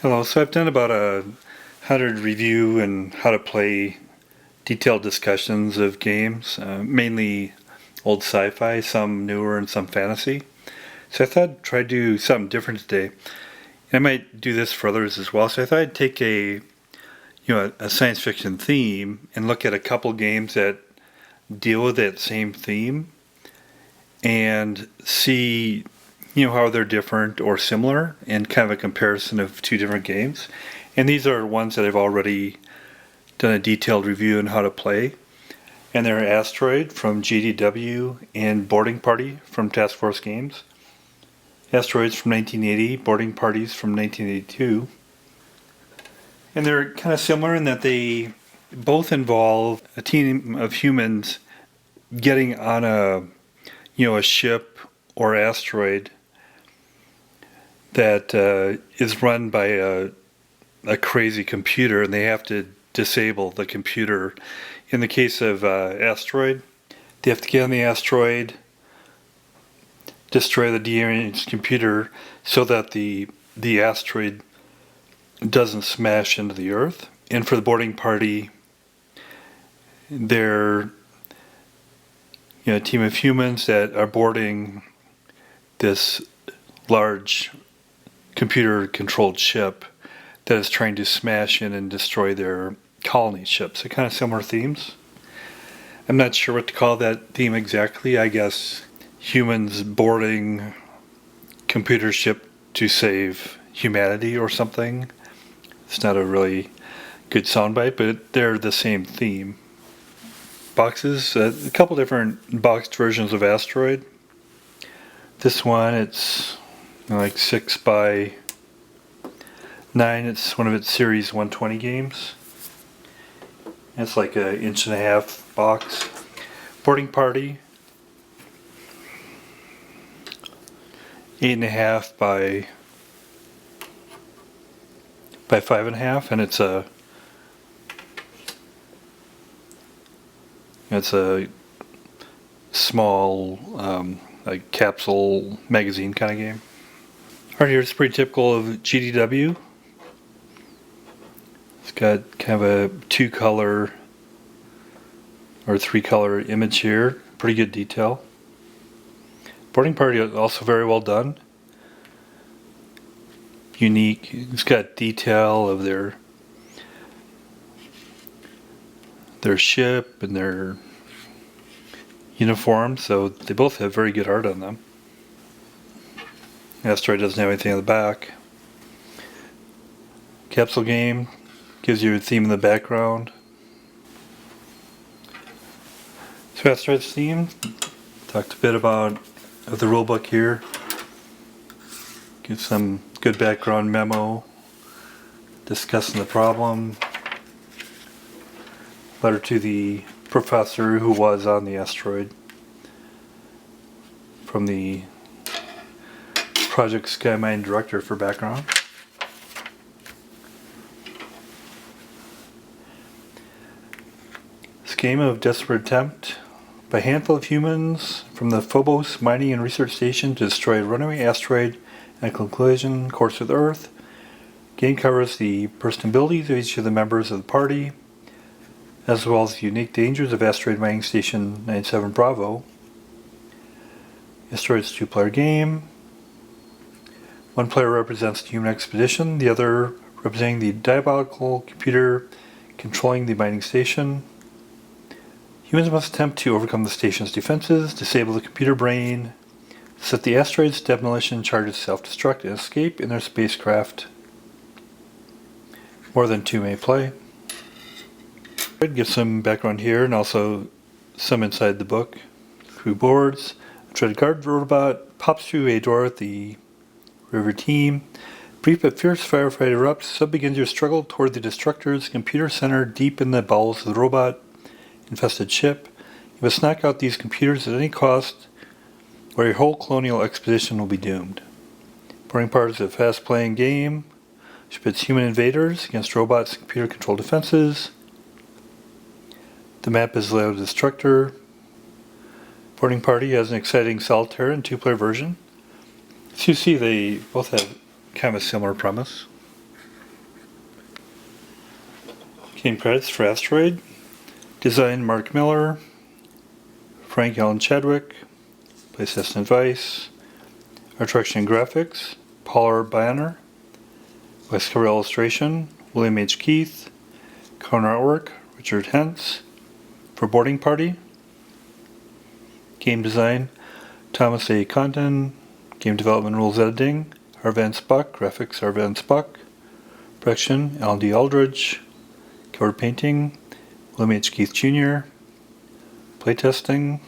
Hello, so I've done about 100 review and how to play detailed discussions of games, mainly old sci-fi, some newer and some fantasy. So I thought I'd try to do something different today. And I might do this for others as well. So I thought I'd take a science fiction theme and look at a couple games that deal with that same theme and see how they're different or similar, and kind of a comparison of two different games. And these are ones that I've already done a detailed review on how to play. And they're Asteroid from GDW and Boarding Party from Task Force Games. Asteroids from 1980, Boarding Parties from 1982. And they're kind of similar in that they both involve a team of humans getting on a ship or asteroid that is run by a crazy computer, and they have to disable the computer. In the case of Asteroid, they have to get on the asteroid, destroy the deranged computer so that the asteroid doesn't smash into the Earth. And for the boarding party, they're a team of humans that are boarding this large computer-controlled ship that is trying to smash in and destroy their colony ship. So kind of similar themes. I'm not sure what to call that theme exactly. I guess humans boarding computer ship to save humanity or something. It's not a really good soundbite, but they're the same theme. Boxes, a couple different boxed versions of Asteroid. This one, it's like 6 by 9. It's one of its Series 120 games. It's like an 1.5-inch box. Boarding Party, 8.5 by 5.5, and it's a small like capsule magazine kind of game. Right here, it's pretty typical of GDW. It's got kind of a 2-color or 3-color image here. Pretty good detail. Boarding Party is also very well done. Unique. It's got detail of their ship and their uniform, so they both have very good art on them. Asteroid doesn't have anything on the back. Capsule game gives you a theme in the background. So Asteroid's theme, talked a bit about the rulebook here. Gives some good background memo, discussing the problem. Letter to the professor who was on the asteroid from the Project Skymine director for background. This game of desperate attempt by a handful of humans from the Phobos Mining and Research Station to destroy a runaway asteroid and a collision course with Earth. Game covers the personal abilities of each of the members of the party, as well as the unique dangers of Asteroid Mining Station 97 Bravo. Asteroid's a 2-player game. One player represents the human expedition, the other representing the diabolical computer controlling the mining station. Humans must attempt to overcome the station's defenses, disable the computer brain, set the asteroid's demolition charges self-destruct, and escape in their spacecraft. More than 2 may play. Give some background here and also some inside the book. Crew boards. A dreaded guard robot pops through a door at the river team. Brief but fierce firefight erupts. Sub begins your struggle toward the Destructor's computer center deep in the bowels of the robot-infested ship. You must knock out these computers at any cost, or your whole colonial expedition will be doomed. Boarding Party is a fast-playing game which pits human invaders against robots' computer-controlled defenses. The map is layout Destructor. Boarding Party has an exciting Solitaire and 2-player version. As you see, they both have kind of a similar premise. Game credits for Asteroid. Design Mark Miller, Frank Allen Chadwick, by Assistant Vice. Art direction and graphics, Paul R. Banner. Voice cover illustration, William H. Keith. Cover artwork, Richard Hentz. For Boarding Party. Game design, Thomas A. Condon. Game development rules editing, R. Vance Buck. Graphics, R. Vance Buck. Production, Alan D. Aldridge. Cover painting, William H. Keith Jr. Playtesting.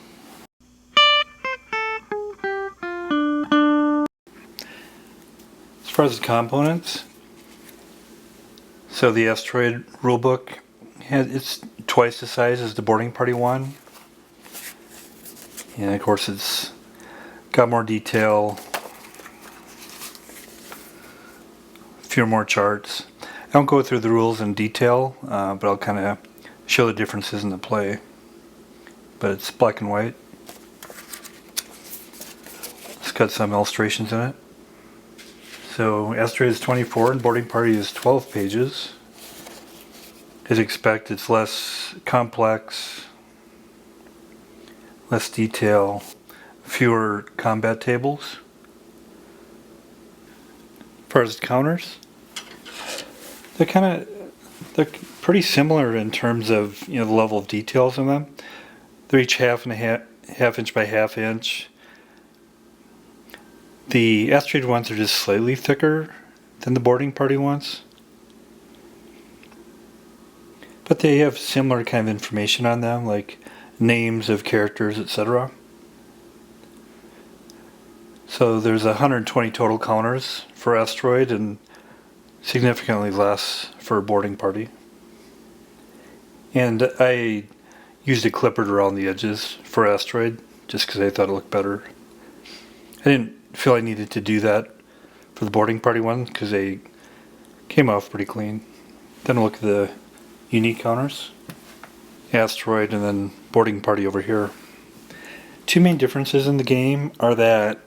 As far as the components, so the Asteroid rulebook, it's twice the size as the Boarding Party one. And of course it's got more detail, a few more charts. I won't go through the rules in detail, but I'll kind of show the differences in the play. But it's black and white. It's got some illustrations in it. So Asteroid is 24 and Boarding Party is 12 pages. As expected, it's less complex, less detail, fewer combat tables. As far as the counters, they're pretty similar in terms of the level of details in them. They're each half inch by half inch. The Asteroid ones are just slightly thicker than the Boarding Party ones, but they have similar kind of information on them, like names of characters, etc. So there's 120 total counters for Asteroid and significantly less for Boarding Party. And I used a clipboard around the edges for Asteroid just because I thought it looked better. I didn't feel I needed to do that for the Boarding Party one because they came off pretty clean. Then we'll look at the unique counters. Asteroid and then Boarding Party over here. Two main differences in the game are that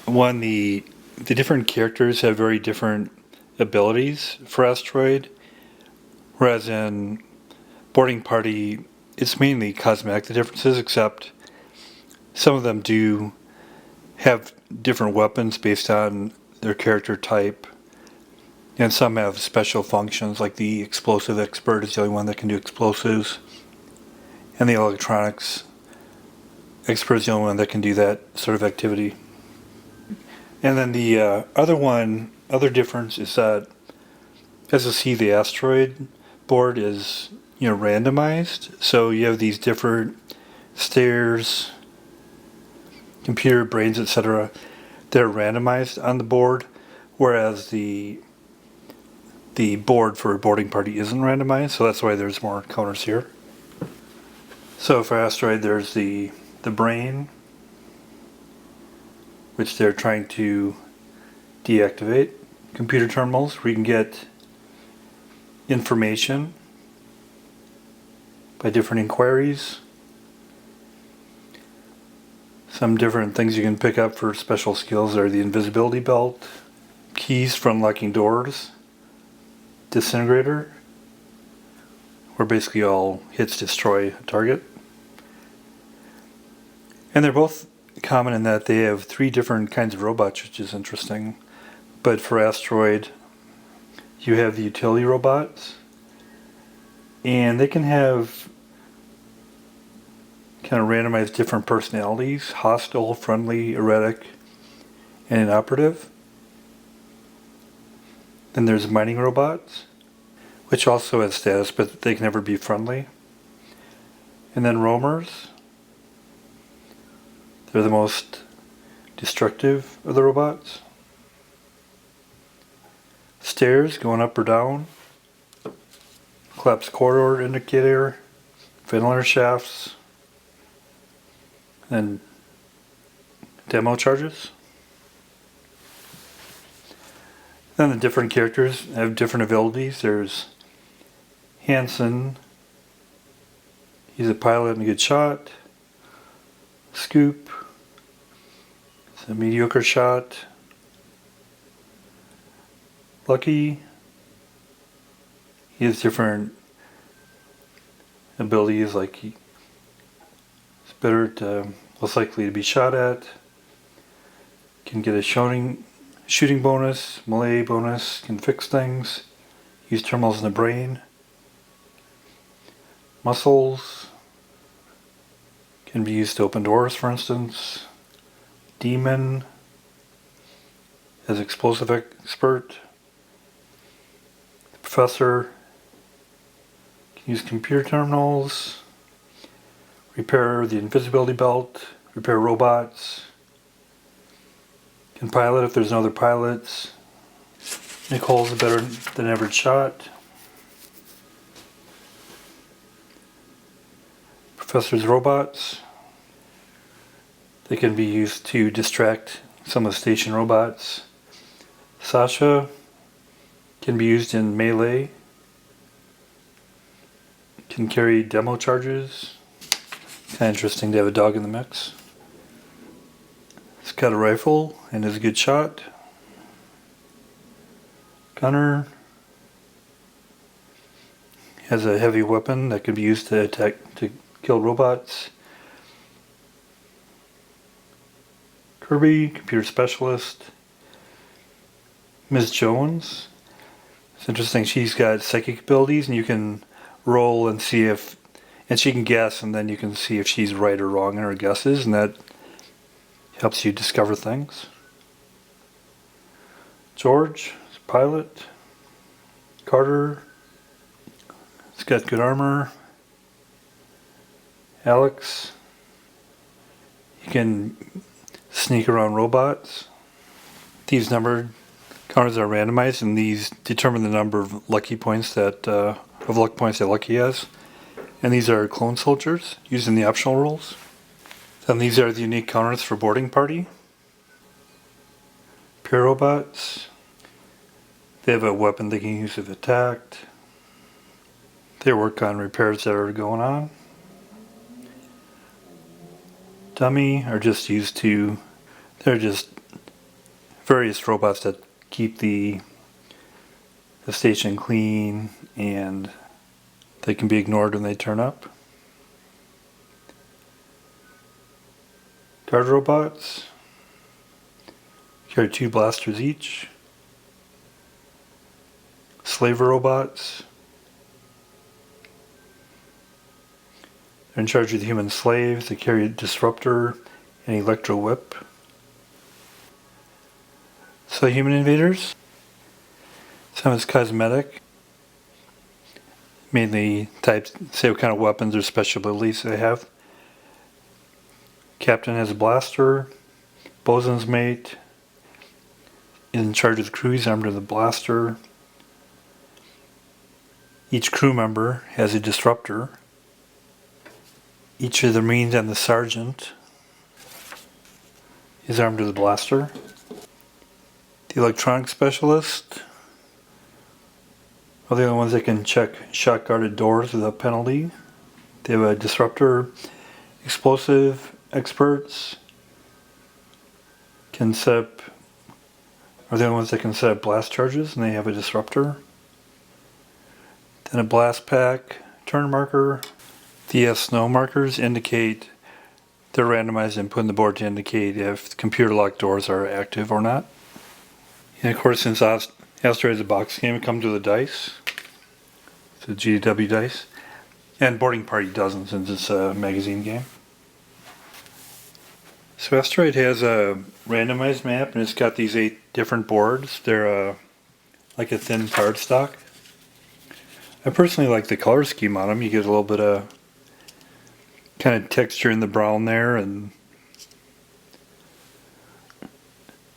one, the different characters have very different abilities for Asteroid, whereas in Boarding Party it's mainly cosmetic, the differences, except some of them do have different weapons based on their character type, and some have special functions, like the explosive expert is the only one that can do explosives, and the electronics expert is the only one that can do that sort of activity. And then the other difference is that, as you see, the Asteroid board is randomized, so you have these different stairs, computer brains, etc. They're randomized on the board, whereas the board for Boarding Party isn't randomized, so that's why there's more counters here. So for Asteroid, there's the brain, which they're trying to deactivate. Computer terminals, where you can get information by different inquiries. Some different things you can pick up for special skills are the invisibility belt, keys for unlocking doors, disintegrator, where basically all hits destroy a target. And they're both common in that they have 3 different kinds of robots, which is interesting. But for Asteroid, you have the utility robots, and they can have kind of randomized different personalities: hostile, friendly, erratic, and inoperative. Then there's mining robots, which also has status, but they can never be friendly. And then roamers. They're the most destructive of the robots. Stairs going up or down. Collapsed corridor indicator. Ventilator shafts. And demo charges. Then the different characters have different abilities. There's Hansen. He's a pilot and a good shot. Scoop. It's a mediocre shot. He has different abilities, like he's better to, less likely to be shot at, can get a shooting bonus, melee bonus, can fix things, use terminals in the brain, muscles, can be used to open doors, for instance, demon, as explosive expert, the professor, can use computer terminals, repair the invisibility belt, repair robots, can pilot if there's no other pilots, make holes better than average shot. Professor's robots, they can be used to distract some of the station robots. Sasha can be used in melee, can carry demo charges. Kind of interesting to have a dog in the mix. It's got a rifle and is a good shot. Gunner has a heavy weapon that can be used to kill robots. Kirby, computer specialist. Ms. Jones, it's interesting, she's got psychic abilities and you can roll and see if, and she can guess, and then you can see if she's right or wrong in her guesses, and that helps you discover things. George, pilot. Carter, it's got good armor. Alex, he can sneak around robots. These numbered counters are randomized, and these determine the number of lucky points that luck points that Lucky has. And these are clone soldiers used in the optional roles. Then these are the unique counters for Boarding Party. Pure robots. They have a weapon they can use if attacked. They work on repairs that are going on. Dummy are just used to, they're just various robots that keep the station clean, and they can be ignored when they turn up. Guard robots carry 2 blasters each. Slaver robots, they're in charge of the human slaves. They carry a disruptor and electro whip. So human invaders, some is cosmetic, mainly types, say what kind of weapons or special abilities they have. Captain has a blaster, bosun's mate, in charge of the crew, he's armed with a blaster. Each crew member has a disruptor. Each of the Marines and the sergeant is armed with a blaster. The electronic specialist are the only ones that can check shot guarded doors without penalty. They have a disruptor. Explosive experts can set up, are the only ones that can set up blast charges, and they have a disruptor. Then a blast pack, turn marker. The snow markers indicate, they're randomized and put in the board to indicate if computer locked doors are active or not. And of course, since Asteroid is a box game, it comes with a dice. It's a GW dice. And Boarding Party doesn't, since it's a magazine game. So Asteroid has a randomized map, and it's got these 8 different boards. They're like a thin cardstock. I personally like the color scheme on them. You get a little bit of kind of texture in the brown there, and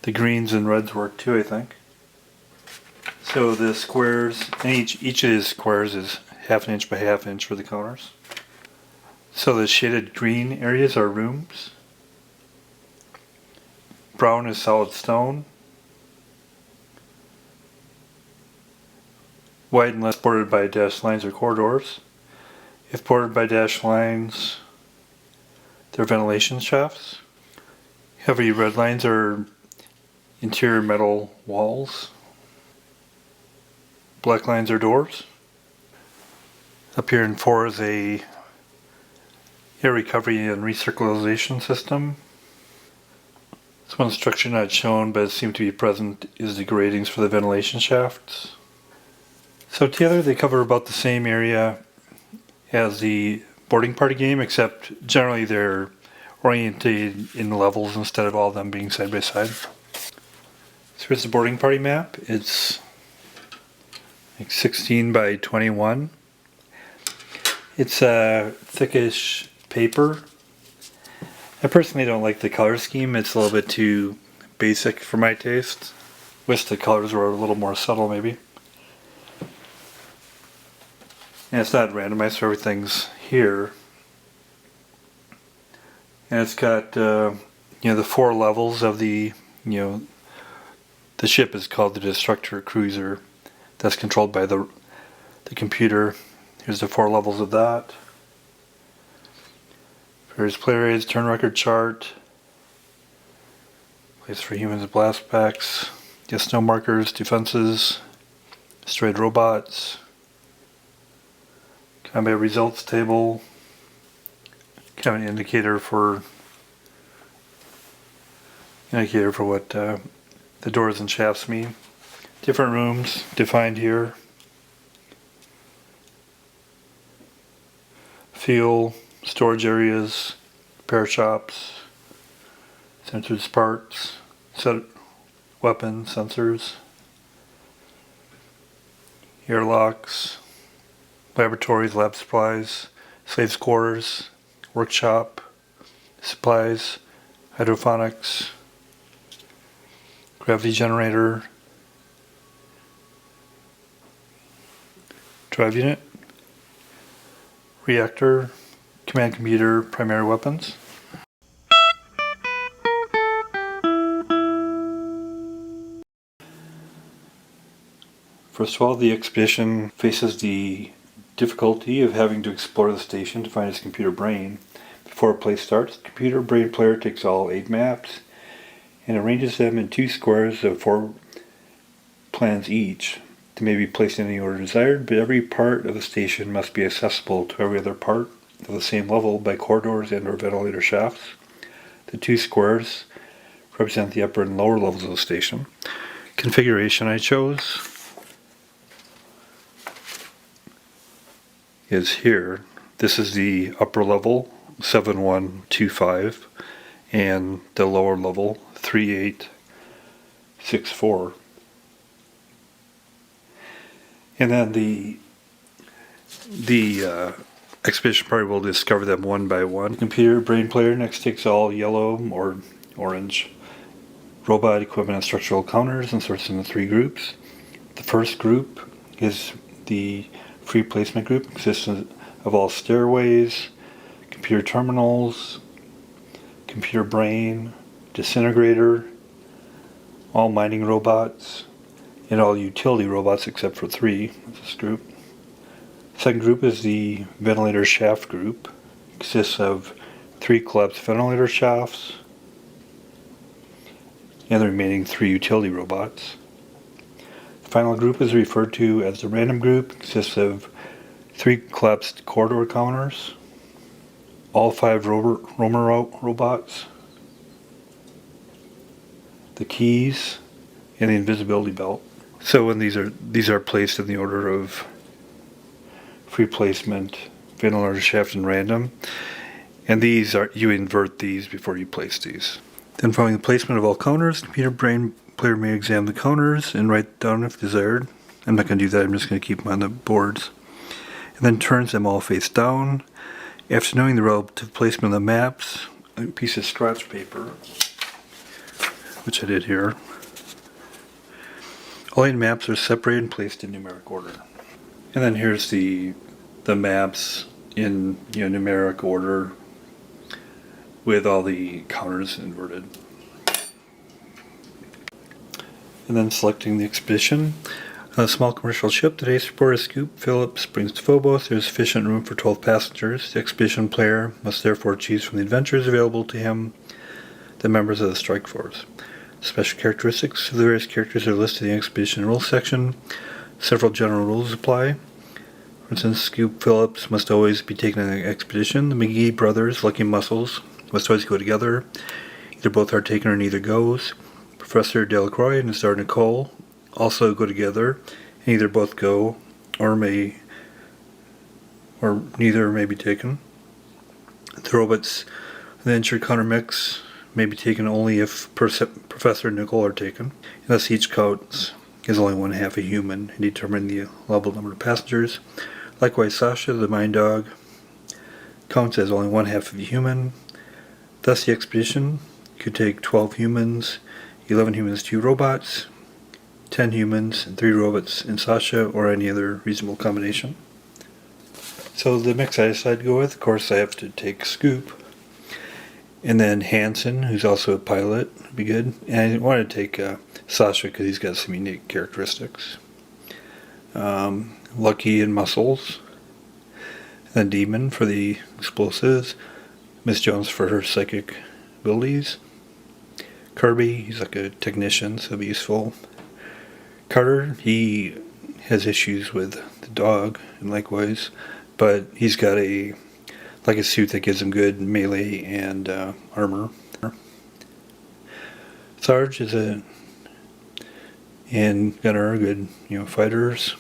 the greens and reds work too, I think. So the squares, and each of these squares is 1/2 inch by 1/2 inch for the counters. So the shaded green areas are rooms. Brown is solid stone. White unless bordered by dashed lines or corridors. If bordered by dashed lines, they're ventilation shafts. Heavy red lines are interior metal walls. Black lines are doors. Up here in 4 is a air recovery and recirculation system. This one structure not shown but seemed to be present is the gratings for the ventilation shafts. So together they cover about the same area as the boarding party game, except generally they're oriented in levels instead of all of them being side by side. So here's the boarding party map. It's like 16 by 21. It's a thickish paper. I personally don't like the color scheme. It's a little bit too basic for my taste. Wish the colors were a little more subtle maybe. And it's not randomized, so everything's here. And it's got the 4 levels of the ship is called the Destructor Cruiser. That's controlled by the computer. Here's the 4 levels of that. Various player aids, turn record chart, place for humans and blast packs, yes no markers, defenses, destroyed robots, combat results table, kind of an indicator for what the doors and shafts mean. Different rooms defined here. Fuel, storage areas, repair shops, sensors parts, set weapons, sensors, airlocks, laboratories, lab supplies, slaves' quarters, workshop, supplies, hydroponics, gravity generator, drive unit, reactor, command computer, primary weapons. First of all, the expedition faces the difficulty of having to explore the station to find its computer brain. Before play starts, the computer brain player takes all 8 maps and arranges them in 2 squares of 4 plans each. They may be placed in any order desired, but every part of the station must be accessible to every other part of the same level by corridors and or ventilator shafts. The 2 squares represent the upper and lower levels of the station. Configuration I chose is here. This is the upper level 7125 and the lower level 3864. And then the expedition party will discover them one by one. Computer brain player next takes all yellow or orange robot equipment and structural counters and sorts them into 3 groups. The first group is the free placement group. It consists of all stairways, computer terminals, computer brain, disintegrator, all mining robots, and all utility robots except for 3 of this group. Second group is the ventilator shaft group. It consists of 3 collapsed ventilator shafts and the remaining 3 utility robots. The final group is referred to as the random group. It consists of 3 collapsed corridor counters, all 5 roamer robots, the keys, and the invisibility belt. So when these are placed in the order of free placement, ventilator shaft, and random, and you invert these before you place these. Then following the placement of all counters, the computer brain player may examine the counters and write down if desired. I'm not going to do that, I'm just going to keep them on the boards. And then turns them all face down. After knowing the relative placement of the maps, a piece of scratch paper, which I did here, all 8 maps are separated and placed in numeric order. And then here's the maps in numeric order with all the counters inverted. And then selecting the expedition. On a small commercial ship, today's reporter Scoop Phillips brings to Phobos. There is sufficient room for 12 passengers. The expedition player must therefore choose from the adventures available to him the members of the strike force. Special characteristics of the various characters are listed in the expedition rules section. Several general rules apply. For instance, Scoop Phillips must always be taken on an expedition. The McGee brothers, Lucky Muscles, must always go together. Either both are taken or neither goes. Professor Delacroix and his daughter Nicole also go together, and either both go or neither may be taken. The robots, the entered counter mix, may be taken only if Professor and Nicole are taken. Thus each counts is only one half a human in determining the allowable number of passengers. Likewise, Sasha, the mind dog, counts as only one half of a human. Thus the expedition could take 12 humans, 11 humans, 2 robots, 10 humans, and 3 robots and Sasha, or any other reasonable combination. So the mix I decided to go with, of course I have to take Scoop. And then Hansen, who's also a pilot, would be good. And I wanted to take Sasha because he's got some unique characteristics. Lucky and Muscles. And then Demon for the explosives. Miss Jones for her psychic abilities. Kirby, he's like a technician, so he'll be useful. Carter, he has issues with the dog, and likewise, but he's got a suit that gives him good melee and armor. Sarge is and Gunner are good, fighters.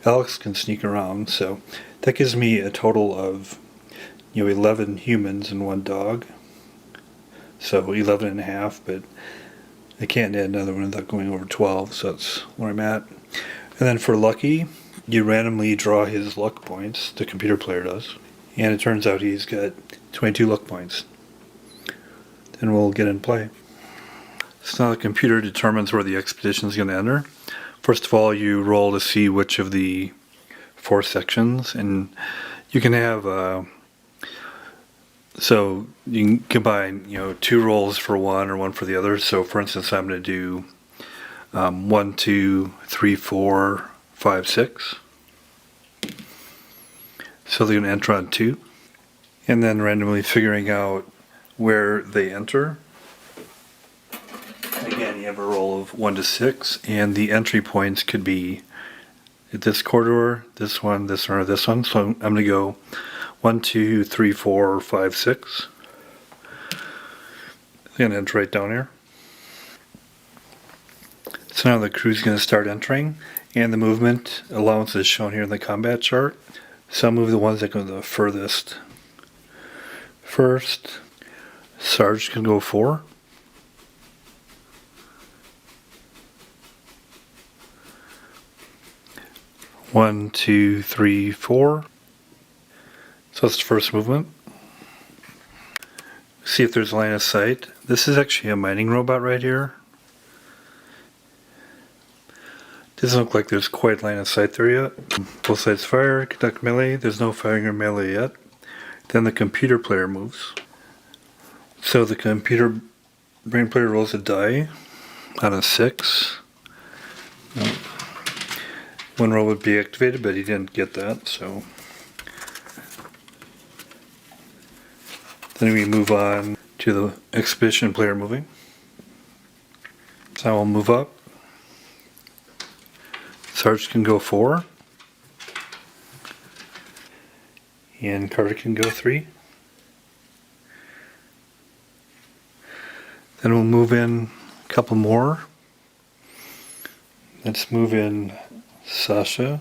Alex can sneak around, so that gives me a total of 11 humans and 1 dog. So 11 and a half, but I can't add another one without going over 12, so that's where I'm at. And then for Lucky, you randomly draw his luck points, the computer player does. And it turns out he's got 22 luck points. Then we'll get in play. So now the computer determines where the expedition is going to enter. First of all, you roll to see which of the 4 sections, and you can have so you can combine 2 rolls for one or one for the other. So for instance, I'm going to do 1, 2, 3, 4, 5, 6. So they're going to enter on 2, and then randomly figuring out where they enter. Again, you have a roll of 1 to 6, and the entry points could be at this corridor, this one, or this one. So I'm going to go 1, 2, 3, 4, 5, 6. I'm going to enter right down here. So now the crew's going to start entering, and the movement allowance is shown here in the combat chart. So I'll move the ones that go the furthest. First, Sarge can go 4. One, 2, 3, 4. So that's the first movement. See if there's line of sight. This is actually a mining robot right here. Doesn't look like there's quite line of sight there yet. Both sides fire, conduct melee. There's no firing or melee yet. Then the computer player moves. So the computer brain player rolls a die on a 6. One roll would be activated, but he didn't get that, so. Then we move on to the expedition player moving. So I will move up. Sarge can go 4. And Carter can go 3. Then we'll move in a couple more. Let's move in Sasha.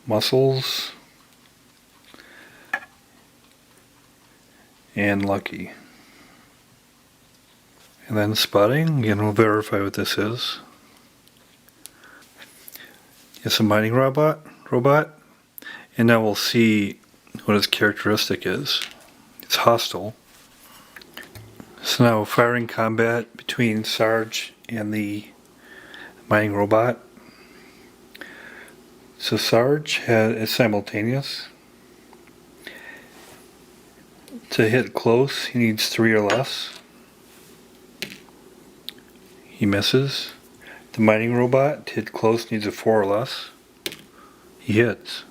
Muscles. And Lucky. And then spotting. Again, we'll verify what this is. It's a mining robot. And now we'll see what its characteristic is. It's hostile. So now firing combat between Sarge and the mining robot. So Sarge is simultaneous. To hit close, he needs 3 or less. He misses. The mining robot, to hit close, needs a 4 or less. He hits.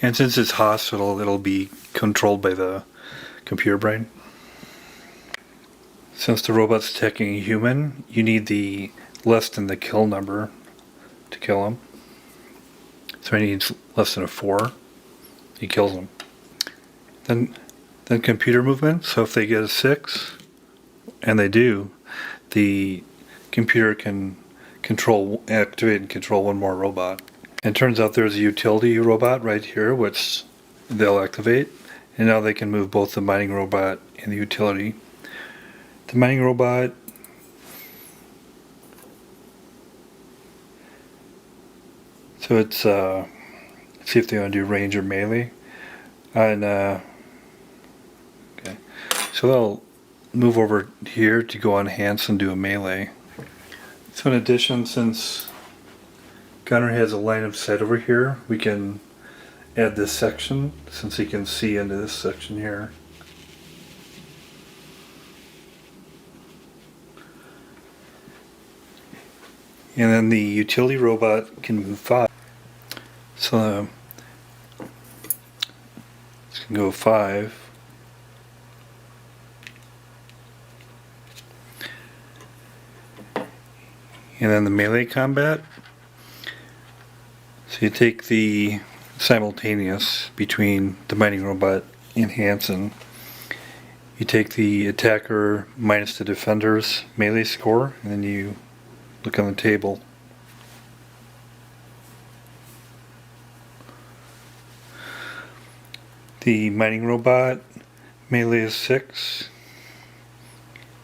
And since it's hostile, it'll be controlled by the computer brain. Since the robot's attacking a human, you need the less than the kill number to kill him. So he needs less than a 4. He kills him. Then computer movement. So if they get a 6, and they do, the computer can activate and control one more robot. And it turns out there's a utility robot right here, which they'll activate. And now they can move both the mining robot and the utility. The mining robot so it's let's see if they want to do range or melee. And okay. So they'll move over here to go on Hans and do a melee. So in addition, since Gunner has a line of sight over here, we can add this section since he can see into this section here. And then the utility robot can move 5. So it's going to go 5. And then the melee combat. So you take the simultaneous between the mining robot and Hansen. You take the attacker minus the defender's melee score, and then you look on the table. The mining robot melee is 6.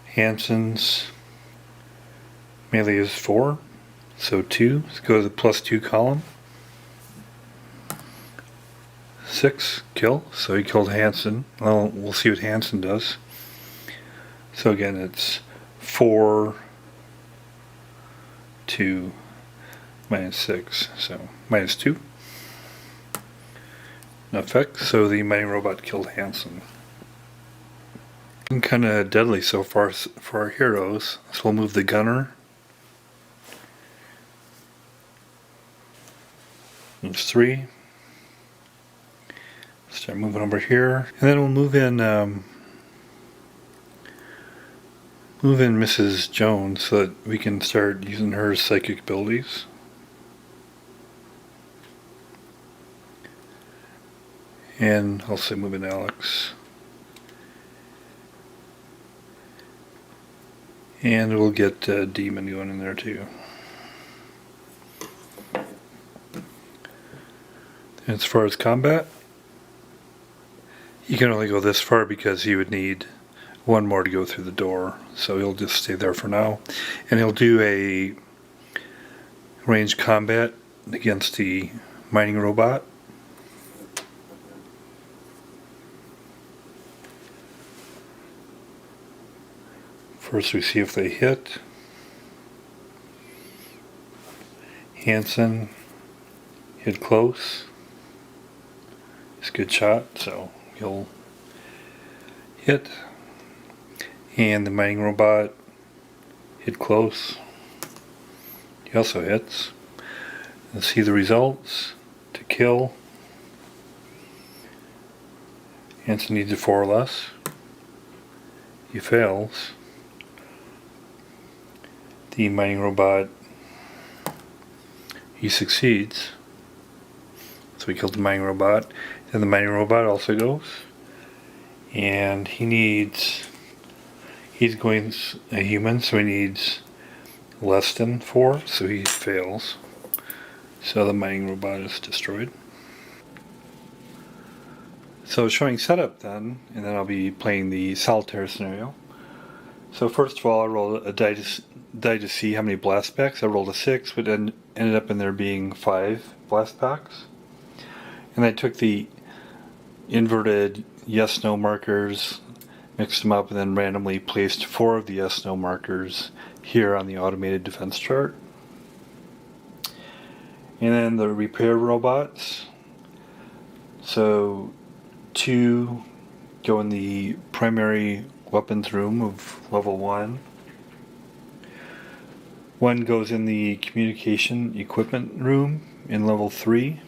Hansen's melee is 4. So 2. Let's go to the +2 column. 6 kill. So he killed Hansen. Well, we'll see what Hansen does. So again, it's 4 to -6. So -2. No effect. So the mining robot killed Hansen. Kind of deadly so far for our heroes. So we'll move the gunner. Moves 3. Start moving over here, and then we'll move in Mrs. Jones so that we can start using her psychic abilities. And also move in Alex. And we'll get Demon going in there too. As far as combat, you can only go this far because he would need one more to go through the door. So he'll just stay there for now. And he'll do a ranged combat against the mining robot. First we see if they hit. Hansen hit close. It's a good shot, so he'll hit. And the mining robot hit close. He also hits. Let's see the results. To kill, Hansen needs a 4 or less. He fails. The mining robot, he succeeds. So we killed the mining robot. Then the mining robot also goes. And he's going a human, so he needs less than 4, so he fails. So the mining robot is destroyed. So showing setup then, and then I'll be playing the Solitaire scenario. So first of all, I rolled a die to see how many blast packs. I rolled a 6, but then ended up in there being 5 blast packs. And I took the inverted yes/no markers, mixed them up, and then randomly placed 4 of the yes/no markers here on the automated defense chart. And then the repair robots. So 2 go in the primary weapons room of level 1. 1 goes in the communication equipment room in level 3.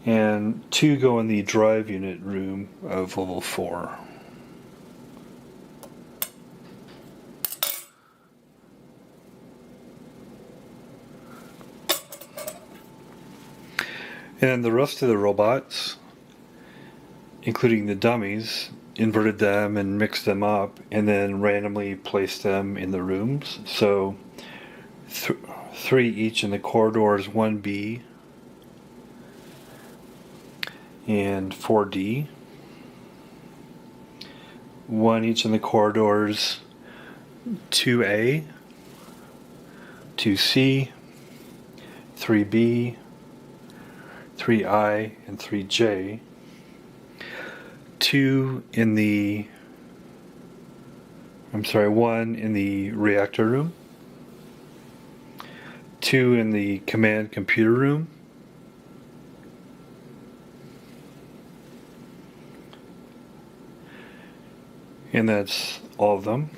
and 2 go in the drive unit room of level 4. And then the rest of the robots, including the dummies, inverted them and mixed them up and then randomly placed them in the rooms. So 3 each in the corridors 1B and 4D. 1 each in the corridors 2A, 2C, 3B, 3I, and 3J. 1 in the reactor room, 2 in the command computer room, and that's all of them.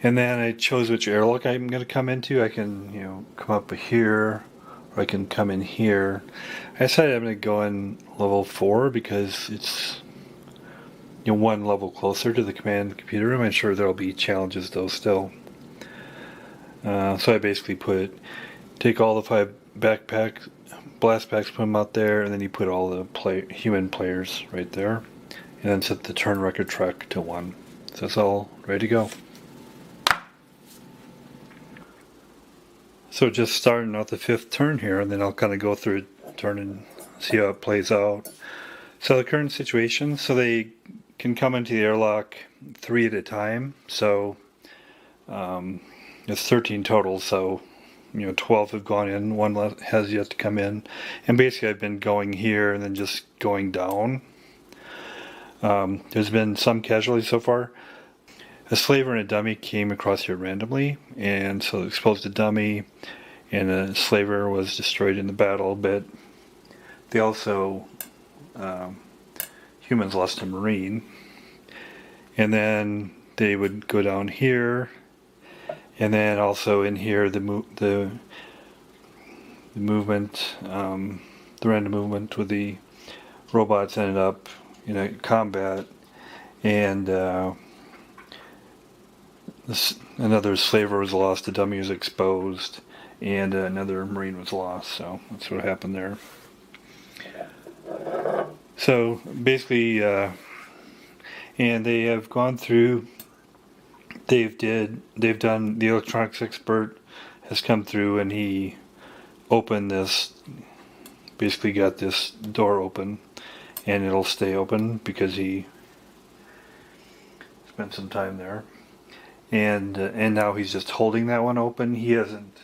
And then I chose which airlock I'm going to come into. I can, come up here, or I can come in here. I decided I'm going to go in level 4 because it's 1 level closer to the command computer room. I'm sure there'll be challenges though still. So I basically take all the 5 backpacks, blast packs, put them out there, and then you put all the human players right there, and then set the turn record track to 1. So that's all ready to go. So just starting out the 5th turn here, and then I'll kind of go through a turn and see how it plays out. So the current situation, so they can come into the airlock 3 at a time. So it's 13 total, so 12 have gone in, 1 has yet to come in. And basically I've been going here and then just going down. There's been some casualties so far. A slaver and a dummy came across here randomly, and so exposed a dummy, and a slaver was destroyed in the battle, but they also, humans lost a marine. And then they would go down here, and then also in here the movement, the random movement with the robots ended up in a combat, and another slaver was lost, a dummy was exposed, and another marine was lost. So that's what happened there. So basically, and they have gone through. They've done. The electronics expert has come through, and he opened this. Basically, got this door open, and it'll stay open because he spent some time there. And now he's just holding that one open. He hasn't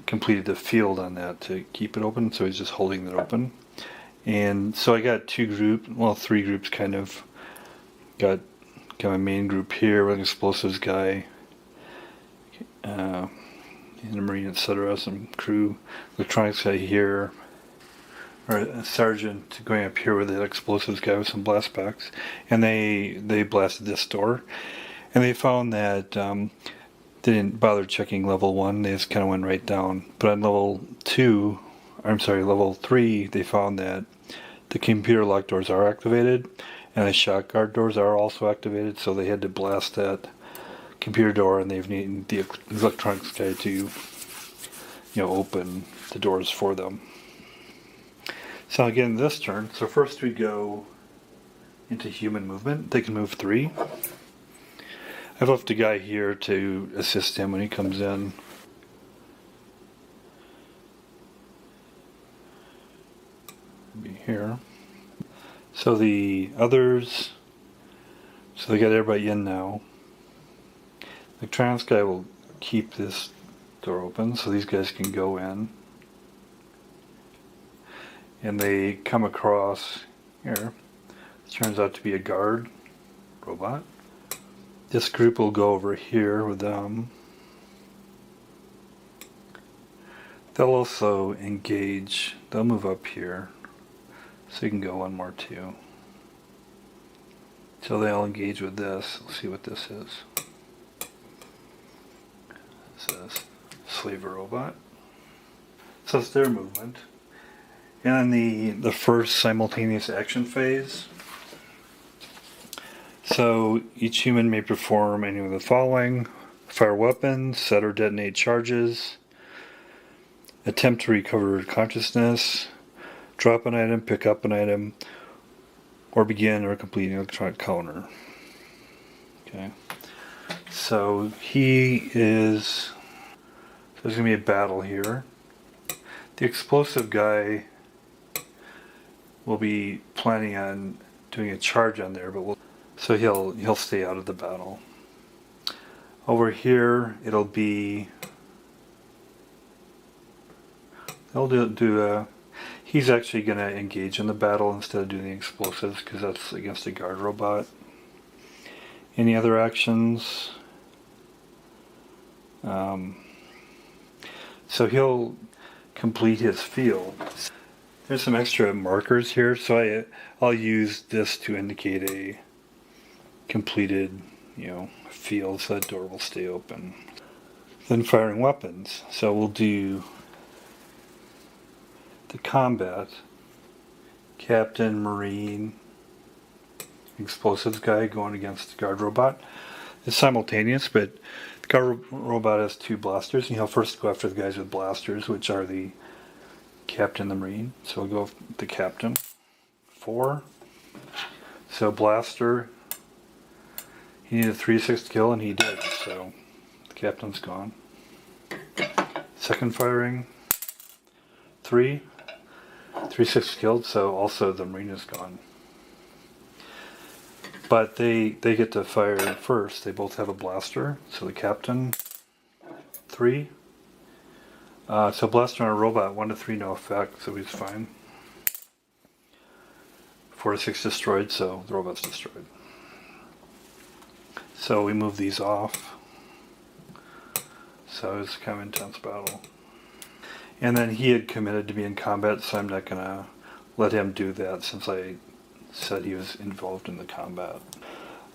completed the field on that to keep it open, so he's just holding it open. And so I got 3 groups kind of. Got a main group here with an explosives guy, and a marine, etc. Some crew, electronics guy here, or a sergeant going up here with the explosives guy with some blast packs, and they blasted this door, and they found that they didn't bother checking level 1. They just kind of went right down. But on level 3, they found that the computer lock doors are activated, and the shock guard doors are also activated, so they had to blast that computer door, and they've needed the electronics guy to, open the doors for them. So again, this turn, so first we go into human movement. They can move 3. I've left a guy here to assist him when he comes in. Be here. So the others, so they got everybody in now. The trans guy will keep this door open so these guys can go in. And they come across here. This turns out to be a guard robot. This group will go over here with them. They'll also engage, they'll move up here. So you can go 1 more too. So they'll engage with this. Let's see what this is. This is slaver robot. So it's their movement. And then the first simultaneous action phase. So each human may perform any of the following: fire weapons, set or detonate charges, attempt to recover consciousness, drop an item, pick up an item, or begin or complete an electronic counter. Okay. So there's going to be a battle here. The explosive guy will be planning on doing a charge on there, so he'll stay out of the battle. Over here, he'll he's actually going to engage in the battle instead of doing the explosives, because that's against a guard robot. Any other actions? So he'll complete his field. There's some extra markers here, so I'll use this to indicate a completed, field, so that door will stay open. Then firing weapons. So we'll do the combat, Captain, Marine, explosives guy going against the guard robot. It's simultaneous, but the guard robot has 2 blasters, and he'll first go after the guys with blasters, which are the Captain, the Marine. So we'll go with the Captain. 4. So blaster, he needed 3-6 kill, and he did, so the Captain's gone. Second firing, 3. 3-6 killed, so also the Marine is gone. But they get to fire first. They both have a blaster. So the Captain, 3. So blaster on a robot, 1-3, no effect, so he's fine. 4-6 destroyed, so the robot's destroyed. So we move these off. So it's kind of an intense battle. And then he had committed to be in combat, so I'm not going to let him do that since I said he was involved in the combat.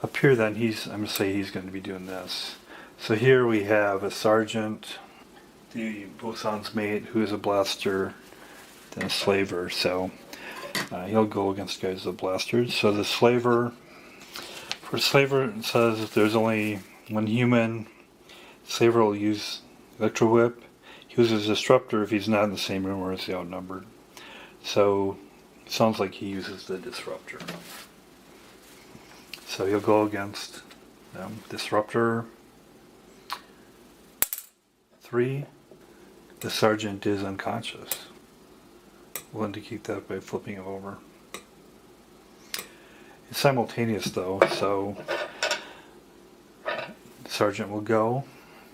Up here then, I'm going to say he's going to be doing this. So here we have a sergeant, the bosun's mate, who is a blaster, then a slaver. So he'll go against guys with blasters. So the slaver, for slaver, it says if there's only one human, slaver will use electro whip. He uses disruptor if he's not in the same room or is he outnumbered. So it sounds like he uses the disruptor. So he'll go against disruptor. 3. The sergeant is unconscious. We'll indicate that by flipping him over. It's simultaneous though, so the sergeant will go.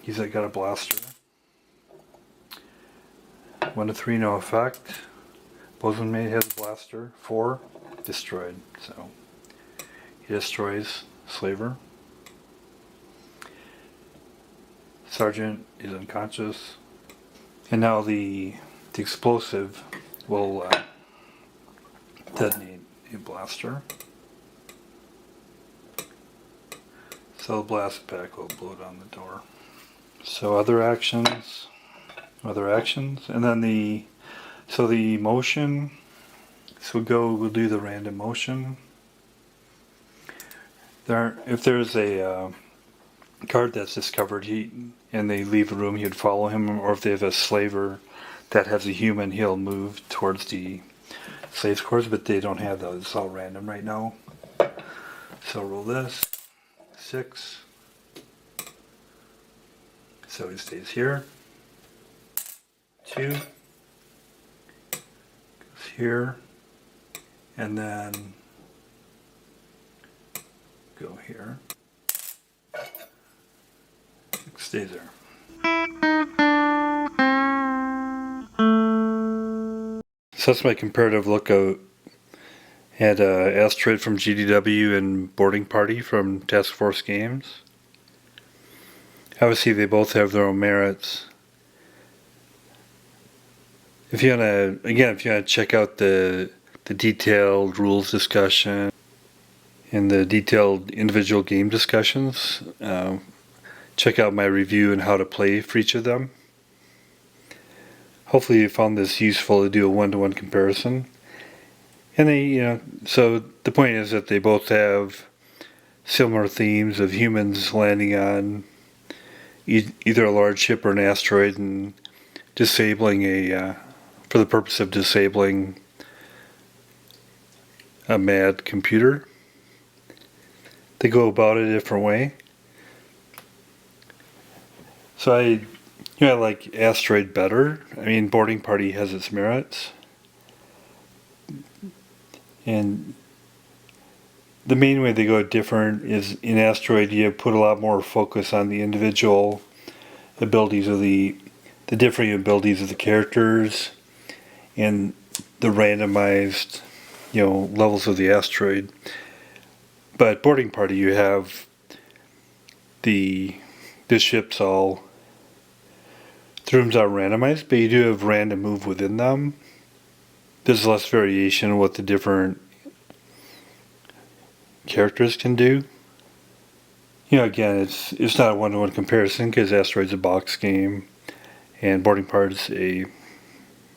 He's got a blaster. 1-3, no effect. Bosun mate has a blaster. 4, destroyed. So he destroys slaver. Sergeant is unconscious. And now the explosive will detonate a blaster. So the blast pack will blow down the door. So other actions, and then the motion. So we'll do the random motion. If there's a guard that's discovered, and they leave the room, he'd follow him, or if they have a slaver that has a human, he'll move towards the slave's quarters, but they don't have those. It's all random right now. So roll this. 6. So he stays here. 2. Goes here. And then go here. 6 stays there. So that's my comparative look at Asteroid from GDW and Boarding Party from Task Force Games. Obviously, they both have their own merits. If you want to check out the detailed rules discussion and the detailed individual game discussions, check out my review on how to play for each of them. hopefully you found this useful to do a one-to-one comparison. And so the point is that they both have similar themes of humans landing on either a large ship or an asteroid and disabling for the purpose of disabling a mad computer. They go about it a different way. So I like Asteroid better. I mean, Boarding Party has its merits. And the main way they go different is in Asteroid you put a lot more focus on the individual abilities of the differing abilities of the characters and the randomized levels of the asteroid. But Boarding Party you have the ships all, the rooms are randomized, but you do have random move within them. There's less variation in what the different characters can do. Again, it's not a one-to-one comparison because Asteroid's a box game and Boarding Party's a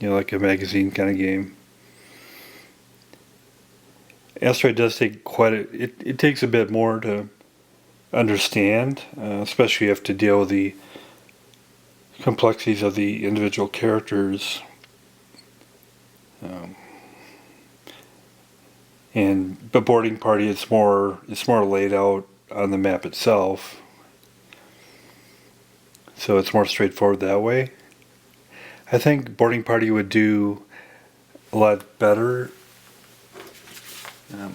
like a magazine kind of game. Asteroid does take it takes a bit more to understand, especially you have to deal with the complexities of the individual characters. But Boarding Party it's more laid out on the map itself, so it's more straightforward that way. I think Boarding Party would do a lot better.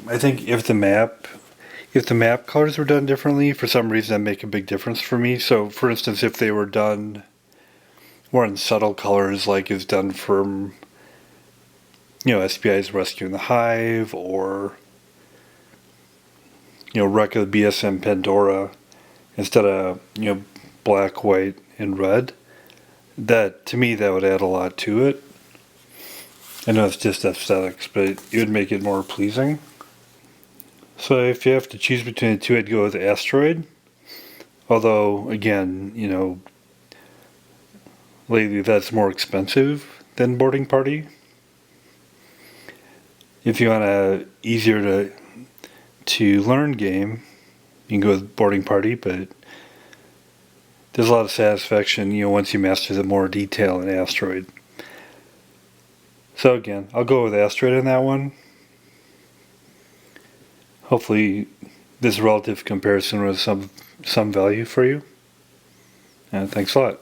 I think if the map colors were done differently, for some reason that make a big difference for me. So for instance, if they were done more in subtle colors like is done from SPI's Rescue in the Hive or Wreck of the BSM Pandora instead of black, white, and red, that to me that would add a lot to it. I know it's just aesthetics, but it would make it more pleasing. So if you have to choose between the two, I'd go with Asteroid. Although again, lately that's more expensive than Boarding Party. If you want a easier to learn game, you can go with Boarding Party, but there's a lot of satisfaction, once you master the more detail in Asteroid. So again, I'll go with Asteroid on that one. Hopefully this relative comparison was some value for you. And thanks a lot.